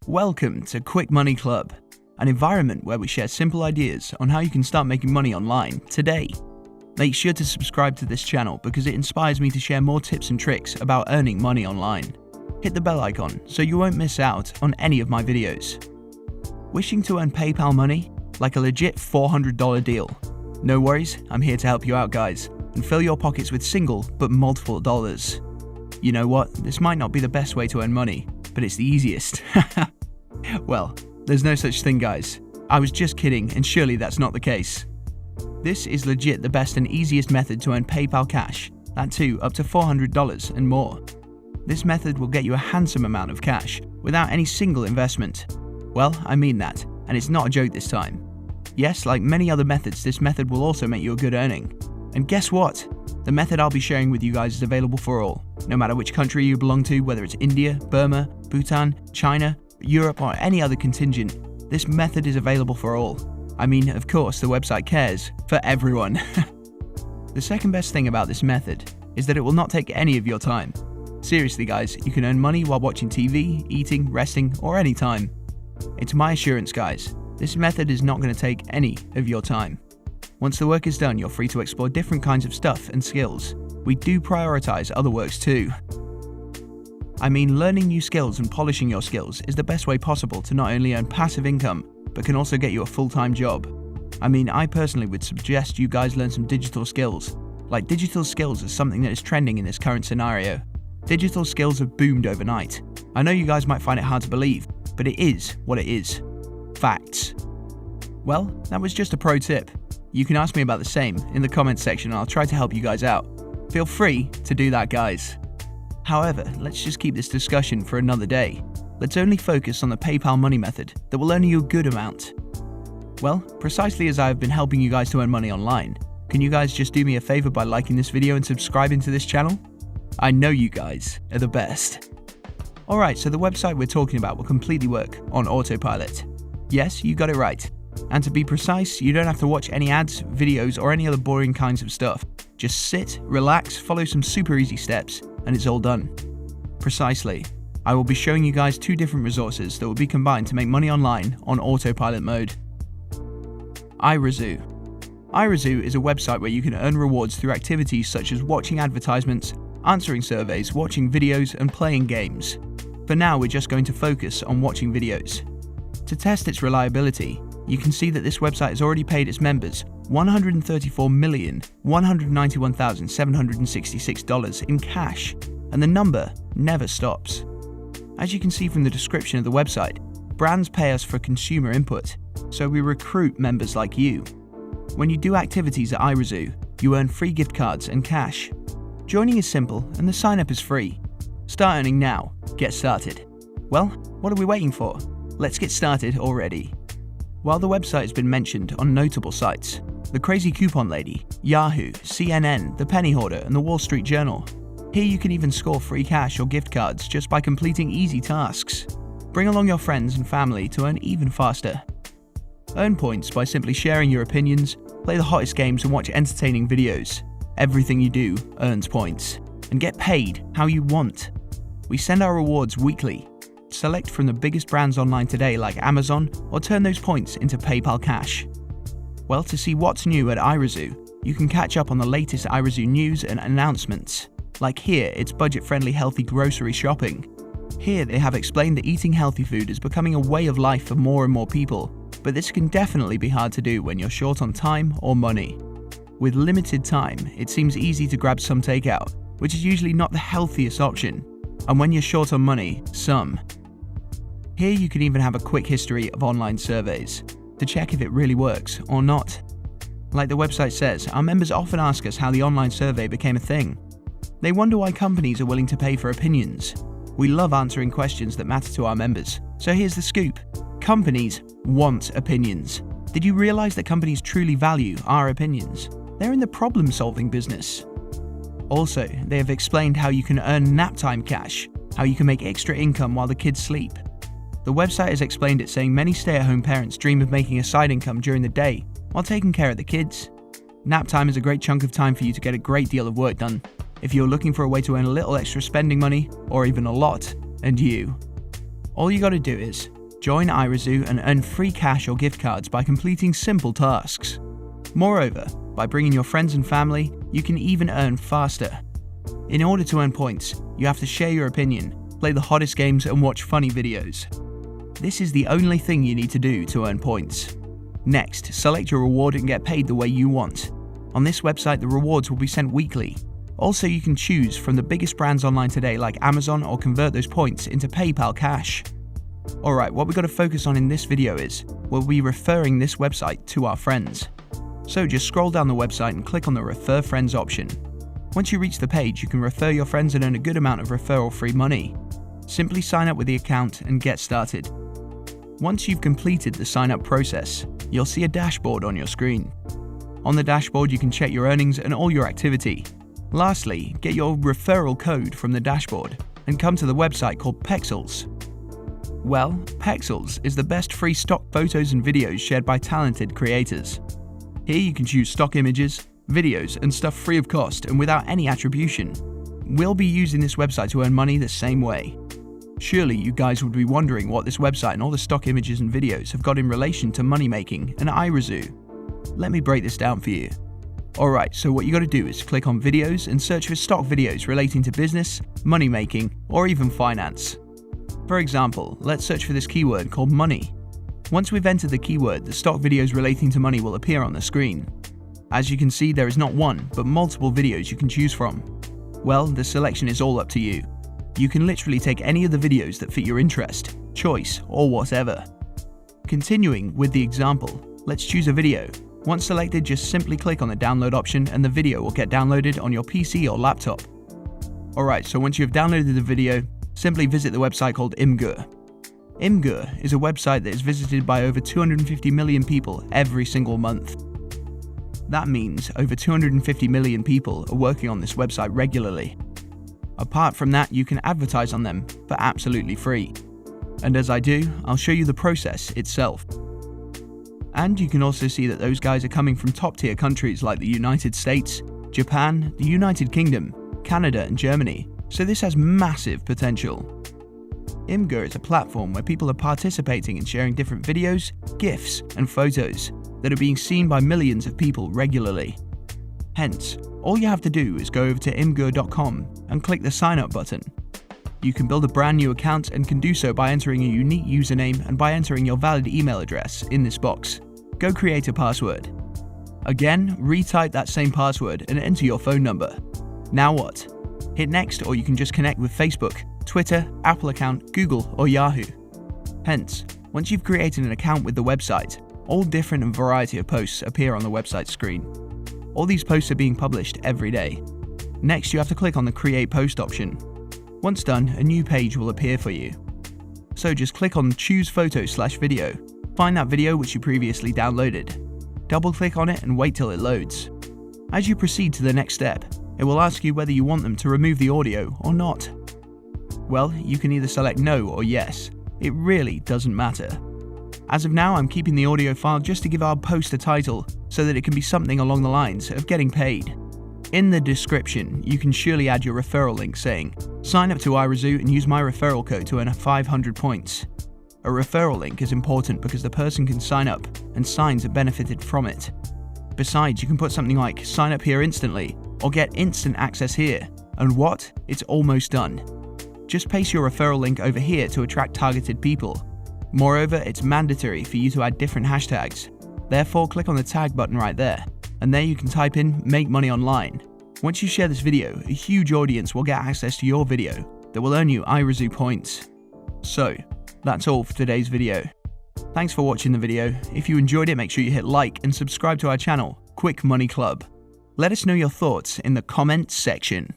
Welcome to Quick Money Club, an environment where we share simple ideas on how you can start making money online today. Make sure to subscribe to this channel because it inspires me to share more tips and tricks about earning money online. Hit the bell icon so you won't miss out on any of my videos. Wishing to earn PayPal money? Like a legit $400 deal? No worries, I'm here to help you out, guys, and fill your pockets with single but multiple dollars. You know what, this might not be the best way to earn money, but it's the easiest. Well, there's no such thing, guys. I was just kidding, and surely that's not the case. This is legit the best and easiest method to earn PayPal cash, that too up to $400 and more. This method will get you a handsome amount of cash without any single investment. Well, I mean that, and it's not a joke this time. Yes, like many other methods, this method will also make you a good earning. And guess what? The method I'll be sharing with you guys is available for all, no matter which country you belong to, whether it's India, Burma, Bhutan, China, Europe, or any other contingent. This method is available for all. I mean, of course, the website cares for everyone. The second best thing about this method is that it will not take any of your time. Seriously, guys, you can earn money while watching TV, eating, resting, or any time. It's my assurance, guys, this method is not going to take any of your time. Once the work is done, you're free to explore different kinds of stuff and skills. We do prioritize other works too. I mean, learning new skills and polishing your skills is the best way possible to not only earn passive income, but can also get you a full-time job. I mean, I personally would suggest you guys learn some digital skills. Like, digital skills is something that is trending in this current scenario. Digital skills have boomed overnight. I know you guys might find it hard to believe, but it is what it is. Facts. Well, that was just a pro tip. You can ask me about the same in the comments section and I'll try to help you guys out. Feel free to do that, guys. However, let's just keep this discussion for another day. Let's only focus on the PayPal money method that will earn you a good amount. Well, precisely as I have been helping you guys to earn money online, can you guys just do me a favor by liking this video and subscribing to this channel? I know you guys are the best. Alright, so the website we're talking about will completely work on autopilot. Yes, you got it right. And to be precise, you don't have to watch any ads, videos, or any other boring kinds of stuff. Just sit, relax, follow some super easy steps, and it's all done. Precisely. I will be showing you guys two different resources that will be combined to make money online on autopilot mode. IRAZOO. IRAZOO is a website where you can earn rewards through activities such as watching advertisements, answering surveys, watching videos, and playing games. For now, we're just going to focus on watching videos. To test its reliability, you can see that this website has already paid its members $134,191,766 in cash, and the number never stops. As you can see from the description of the website, brands pay us for consumer input, so we recruit members like you. When you do activities at IRAZOO, you earn free gift cards and cash. Joining is simple and the sign-up is free. Start earning now. Get started. Well, what are we waiting for? Let's get started already. While the website has been mentioned on notable sites, the Crazy Coupon Lady, Yahoo, CNN, The Penny Hoarder, and The Wall Street Journal. Here you can even score free cash or gift cards just by completing easy tasks. Bring along your friends and family to earn even faster. Earn points by simply sharing your opinions, play the hottest games, and watch entertaining videos. Everything you do earns points. And get paid how you want. We send our rewards weekly. Select from the biggest brands online today like Amazon, or turn those points into PayPal cash. Well, to see what's new at IRAZOO, you can catch up on the latest IRAZOO news and announcements. Like here, it's budget-friendly healthy grocery shopping. Here they have explained that eating healthy food is becoming a way of life for more and more people, but this can definitely be hard to do when you're short on time or money. With limited time, it seems easy to grab some takeout, which is usually not the healthiest option. And when you're short on money, some. Here you can even have a quick history of online surveys to check if it really works or not. Like the website says, our members often ask us how the online survey became a thing. They wonder why companies are willing to pay for opinions. We love answering questions that matter to our members. So here's the scoop. Companies want opinions. Did you realize that companies truly value our opinions? They're in the problem-solving business. Also, they have explained how you can earn nap time cash, how you can make extra income while the kids sleep. The website has explained it, saying many stay-at-home parents dream of making a side income during the day while taking care of the kids. Nap time is a great chunk of time for you to get a great deal of work done. If you're looking for a way to earn a little extra spending money, or even a lot, and you. All you gotta do is join IRAZOO and earn free cash or gift cards by completing simple tasks. Moreover, by bringing your friends and family, you can even earn faster. In order to earn points, you have to share your opinion, play the hottest games and watch funny videos. This is the only thing you need to do to earn points. Next, select your reward and get paid the way you want. On this website, the rewards will be sent weekly. Also, you can choose from the biggest brands online today like Amazon or convert those points into PayPal cash. Alright, what we've got to focus on in this video is, we'll be referring this website to our friends. So just scroll down the website and click on the Refer Friends option. Once you reach the page, you can refer your friends and earn a good amount of referral-free money. Simply sign up with the account and get started. Once you've completed the sign-up process, you'll see a dashboard on your screen. On the dashboard, you can check your earnings and all your activity. Lastly, get your referral code from the dashboard and come to the website called Pexels. Well, Pexels is the best free stock photos and videos shared by talented creators. Here you can choose stock images, videos, and stuff free of cost and without any attribution. We'll be using this website to earn money the same way. Surely you guys would be wondering what this website and all the stock images and videos have got in relation to money making and IRAZOO. Let me break this down for you. Alright, so what you gotta do is click on videos and search for stock videos relating to business, money making, or even finance. For example, let's search for this keyword called money. Once we've entered the keyword, the stock videos relating to money will appear on the screen. As you can see, there is not one, but multiple videos you can choose from. Well, the selection is all up to you. You can literally take any of the videos that fit your interest, choice, or whatever. Continuing with the example, let's choose a video. Once selected, just simply click on the download option and the video will get downloaded on your PC or laptop. Alright, so once you have downloaded the video, simply visit the website called Imgur. Imgur is a website that is visited by over 250 million people every single month. That means over 250 million people are working on this website regularly. Apart from that, you can advertise on them for absolutely free. And as I do, I'll show you the process itself. And you can also see that those guys are coming from top tier countries like the United States, Japan, the United Kingdom, Canada and Germany, so this has massive potential. Imgur is a platform where people are participating in sharing different videos, GIFs and photos that are being seen by millions of people regularly. Hence, all you have to do is go over to imgur.com and click the sign up button. You can build a brand new account and can do so by entering a unique username and by entering your valid email address in this box. Go create a password. Again, retype that same password and enter your phone number. Now what? Hit next, or you can just connect with Facebook, Twitter, Apple account, Google or Yahoo. Hence, once you've created an account with the website, all different and variety of posts appear on the website screen. All these posts are being published every day. Next, you have to click on the Create Post option. Once done, a new page will appear for you. So just click on Choose Photo/Video, find that video which you previously downloaded. Double click on it and wait till it loads. As you proceed to the next step, it will ask you whether you want them to remove the audio or not. Well, you can either select no or yes. It really doesn't matter. As of now, I'm keeping the audio file just to give our post a title so that it can be something along the lines of getting paid. In the description, you can surely add your referral link saying, sign up to IRAZOO and use my referral code to earn 500 points. A referral link is important because the person can sign up and signs are benefited from it. Besides, you can put something like sign up here instantly or get instant access here. And what? It's almost done. Just paste your referral link over here to attract targeted people. Moreover, it's mandatory for you to add different hashtags. Therefore, click on the tag button right there, and there you can type in make money online. Once you share this video, a huge audience will get access to your video that will earn you IRAZOO points. So, that's all for today's video. Thanks for watching the video. If you enjoyed it, make sure you hit like and subscribe to our channel, Quick Money Club. Let us know your thoughts in the comments section.